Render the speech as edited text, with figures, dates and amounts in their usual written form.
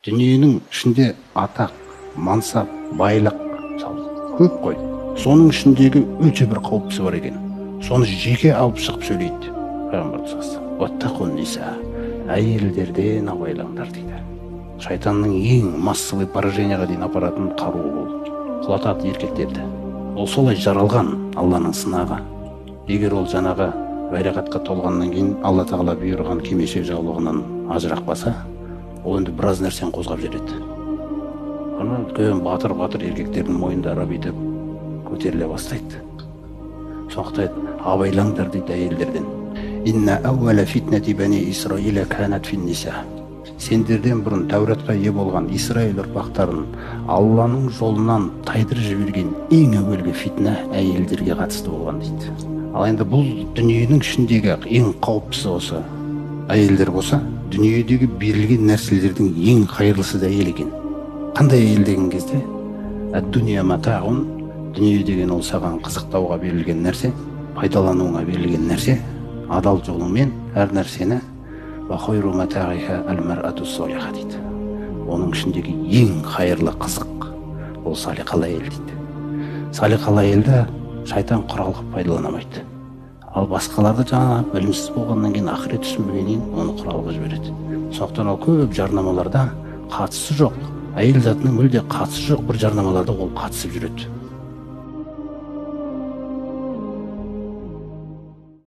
Дүниенің ішінде атақ, мансап, байлық көп қой. Соның ішіндегі өте бір қауіптісі бар екен. Соны жеке алып шығып сөйлейді Пайғамбар саллаллаху алейхи уаттақун ниса, әйелдерден абайлаңдар дейді. Шайтанның ең массовый поражениеға дейін апаратын қаруы болды. Құлатады еркектерді. Ол солай жаралған Алланың сынағы. Егер ол жаңағы байрақатқа толғаннан кейін Алла тағала бұйырған кимешек жаулығынан ажырақпаса, ол енді біраз нәрсені қозғап жібереді. Ана үлкен батыр еркектердің мойындары бүйтіп көтеріле бастайды. Сондықтан абайлаңдар дейді әйелдерден. Инна ауала фитнати бани Исраиля канат фин ниса. Сендерден бұрын Тәуратқа ие болған Исраил ұрпақтарын Алланың жолынан тайдырып жіберген ең әуелгі фитна әйелдерге қатысты болған дейді. Ал енді бұл дүниенің ішіндегі ең қауіптісі осы әйелдер болса, дүниедегі берілген нәрселердің ең қайырлысы да әйел екен. Қандай әйел деген кезде, ад-дуния матаун, дүние деген ол саған қызықтауға берілген нәрсе, пайдалануға берілген нәрсе, адал жолымен әр нәрсені ва хойру матаиха аль-мар'ату солиха дейді. Оның ішіндегі ең қайырлы қызық ол салиқалы әйел дейді. Салиқалы әйелді шайтан құрал қылып пайдаланамайды. Ал басқаларды жаңа білімсіз болғаннан кейін, ақырет түсінбегеннен оны құралға жібереді. Сондықтан ол көп жарнамаларда қатысы жоқ, әйел затының мүлде қатысы жоқ бір жарнамаларда ол қатысып жүреді.